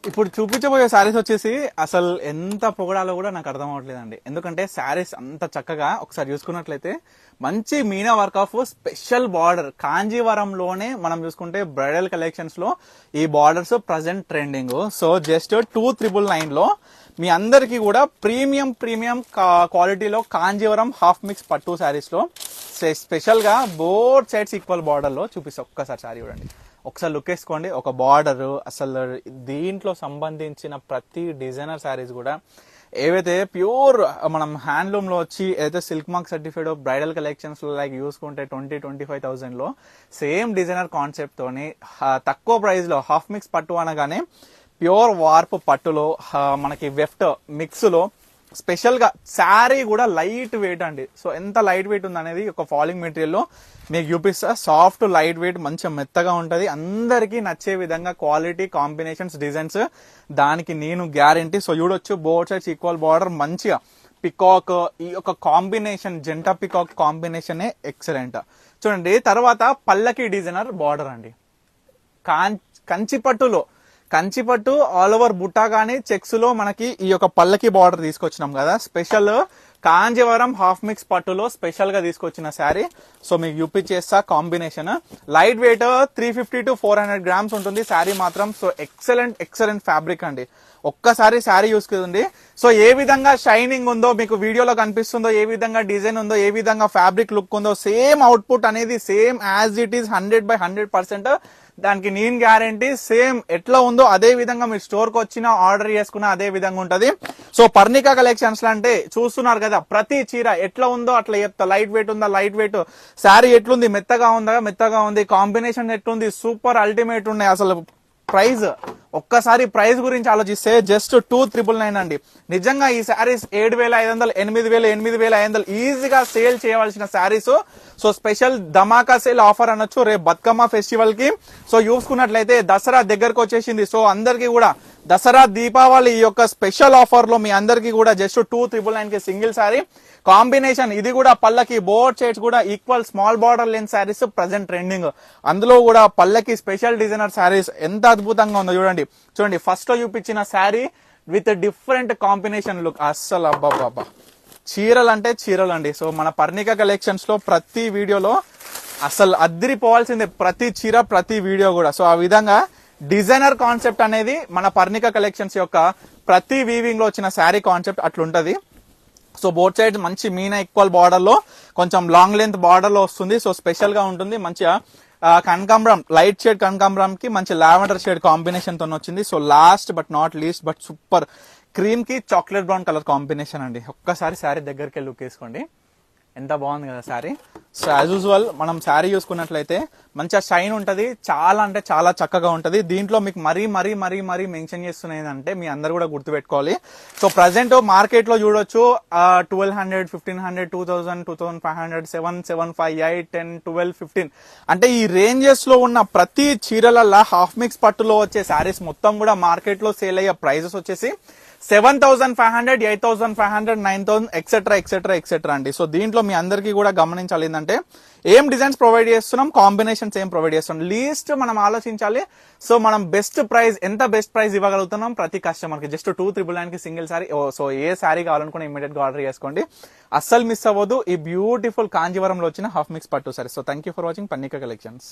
ఇప్పుడు చూపించబోయే శారీస్ వచ్చేసి అసలు ఎంత పొగడాలో కూడా నాకు అర్థం అవ్వట్లేదండి. ఎందుకంటే శారీస్ అంత చక్కగా ఒకసారి చూసుకున్నట్లయితే మంచి meena work of special border, కాంజీవరంలోనే మనం చూసుకుంటే బ్రైడల్ కలెక్షన్స్ లో ఈ borders present trending. So just 2399 లో మీ అందరికి కూడా ప్రీమియం క్వాలిటీలో కాంజీవరం హాఫ్ మిక్స్ పట్టు శారీస్ లో స్పెషల్ గా బోత్ సైడ్స్ ఈక్వల్ బార్డర్ లో చూపిస్తా. ఒక్కసారి శారీ చూడండి, ఒకసారి లుక్ వేసుకోండి. ఒక బార్డర్, అసలు దీంట్లో సంబంధించిన ప్రతి డిజైనర్ శారీస్ కూడా ఏవైతే ప్యూర్ మనం హ్యాండ్లూమ్ లో వచ్చి ఏదైతే silk mark certified bridal collections లో లైక్ చూసుకుంటే 20-25,000 లో సేమ్ డిజైనర్ కాన్సెప్ట్ తోని తక్కువ ప్రైస్ లో హాఫ్ మిక్స్ పట్టు అనగానే ప్యూర్ వార్ప్ పట్టులో మనకి వెఫ్ట్ మిక్స్ లో స్పెషల్ గా శారీ కూడా లైట్ వెయిట్ అండి. సో ఎంత లైట్ వెయిట్ ఉంది అనేది ఒక ఫాలింగ్ మెటీరియల్ లో మీకు చూపిస్తా. సాఫ్ట్ లైట్ వెయిట్ మంచిగా మెత్తగా ఉంటది, అందరికీ నచ్చే విధంగా క్వాలిటీ కాంబినేషన్స్ డిజైన్స్ దానికి నేను గ్యారంటీ. సో చూడొచ్చు బోత్ సైడ్స్ ఈక్వల్ బార్డర్, మంచిగా పికాక్ ఈ యొక్క కాంబినేషన్ జంట పికాక్ కాంబినేషన్ ఎక్సలెంట్. చూడండి తర్వాత పల్లకి డిజైనర్ బార్డర్ అండి, కంచిపట్టు ఆల్ ఓవర్ బుట్టా గానీ చెక్స్ లో మనకి ఈ యొక్క పల్లకి బార్డర్ తీసుకొచ్చినాం కదా. స్పెషల్ కాంజీవరం హాఫ్ మిక్స్ పట్టులో స్పెషల్ గా తీసుకొచ్చిన శారీ. సో మీకు చూపించేస్తా combination. Light weight 350 to 400 grams ఉంటుంది శారీ మాత్రం. సో ఎక్సలెంట్ ఫ్యాబ్రిక్ అండి. ఒక్కసారి శారీ చూసుకుంది. సో ఏ విధంగా షైనింగ్ ఉందో మీకు వీడియోలో కనిపిస్తుందో, ఏ విధంగా డిజైన్ ఉందో, ఏ విధంగా ఫ్యాబ్రిక్ లుక్ ఉందో, సేమ్ అవుట్పుట్ అనేది సేమ్ యాజ్ ఇట్ ఈస్ 100/100%. దానికి నేను గ్యారంటీ. సేమ్ ఎట్లా ఉందో అదే విధంగా మీరు స్టోర్ కి వచ్చినా ఆర్డర్ చేసుకున్నా అదే విధంగా ఉంటది. సో పర్ణికా కలెక్షన్స్ అంటే చూస్తున్నారు కదా, ప్రతి చీర ఎట్లా ఉందో అట్లా చెప్తా. లైట్ వెయిట్ ఉందా, లైట్ వెయిట్. శారీ ఎట్లుంది, మెత్తగా ఉంది. కాంబినేషన్ ఎట్లుంది, సూపర్ అల్టిమేట్ ఉన్నాయి. అసలు ప్రైస్, ఒక్కసారి ప్రైస్ గురించి ఆలోచిస్తే జస్ట్ 2,999 అండి. నిజంగా ఈ శారీస్ 7,500, 8,500 ఈజీగా సేల్ చేయవలసిన శారీస్. సో స్పెషల్ ధమాకా సేల్ ఆఫర్ అనొచ్చు రేపు బతుకమ్మ ఫెస్టివల్ కి. సో చూసుకున్నట్లయితే దసరా దగ్గరకు వచ్చేసింది. సో అందరికి కూడా దసరా దీపావళి ఈ యొక్క స్పెషల్ ఆఫర్ లో మీ అందరికి కూడా జస్ట్ 2,999 కి సింగిల్ శారీ కాంబినేషన్. ఇది కూడా పల్లకి బోత్ సైడ్స్ కూడా equal small border length saris present trending. అందులో కూడా పల్లకి స్పెషల్ డిజైనర్ శారీస్ ఎంత అద్భుతంగా ఉందో చూడండి. ఫస్ట్ లో చూపించిన sari with different combination look. అస్సలు అబ్బాబ్బా చీరలు అంటే చీరలు అండి. సో మన పర్ణికా కలెక్షన్స్ లో ప్రతి వీడియోలో అసలు అద్దిరిపోవాల్సిందే, ప్రతి చీర ప్రతి వీడియో కూడా. సో ఆ విధంగా డిజైనర్ కాన్సెప్ట్ అనేది మన పర్ణికా కలెక్షన్స్ యొక్క ప్రతి వీవింగ్ లో వచ్చిన శారీ కాన్సెప్ట్ అట్లుంటది. సో బోత్ సైడ్ మంచి మీనా ఈక్వల్ బార్డర్ లో కొంచెం లాంగ్ లెంత్ బార్డర్ లో వస్తుంది. సో స్పెషల్ గా ఉంటుంది. మంచిగా కనకాంబరం లైట్ షేడ్ కనకాంబరం కి మంచి లావెండర్ షేడ్ కాంబినేషన్ తో వచ్చింది. So last but not least but super cream కి చాక్లెట్ బ్రౌన్ కలర్ కాంబినేషన్ అండి. ఒక్కసారి శారీ దగ్గరికి లుక్ వేసుకోండి, ఎంత బాగుంది కదా శారీ. సో యాజ్ యూజువల్ మనం శారీ చూసుకున్నట్లయితే మంచిగా షైన్ ఉంటది, చాలా అంటే చాలా చక్కగా ఉంటది. దీంట్లో మీకు మరీ మెన్షన్ చేస్తున్నదంటే మీ అందరు కూడా గుర్తుపెట్టుకోవాలి. సో ప్రజెంట్ మార్కెట్ లో చూడొచ్చు 1,200, 1,500, 2,000, 2,500, 7, 7, 5, 8, 10, 12, 15 అంటే ఈ రేంజెస్ లో ఉన్న ప్రతి చీరలల్లా హాఫ్ మిక్స్ పట్టులో వచ్చే శారీస్ మొత్తం కూడా మార్కెట్ లో సేల్ అయ్యే ప్రైజెస్ వచ్చేసి 7,500, 8,500, 9,000 ఎక్సెట్రా అండి. సో దీంట్లో మీ అందరికీ కూడా గమనించాలి ఏంటంటే ఏం డిజైన్స్ ప్రొవైడ్ చేస్తున్నాం, కాంబినేషన్స్ ఏం ప్రొవైడ్ చేస్తున్నాం, లీస్ట్ మనం ఆలోచించాలి. సో మనం బెస్ట్ ప్రైస్ ఇవ్వగలుగుతున్నాం ప్రతి కస్టమర్ కి. జస్ట్ 2,999 కి సింగిల్ శారీ. సో ఏ శారీ కావాలనుకున్నా ఇమీడియట్ గా ఆర్డర్ చేసుకోండి, అస్సలు మిస్ అవ్వదు ఈ బ్యూటిఫుల్ కాంజీవరంలో వచ్చిన హాఫ్ మిక్స్ పట్టు sari. So thank you for watching Parnika collections.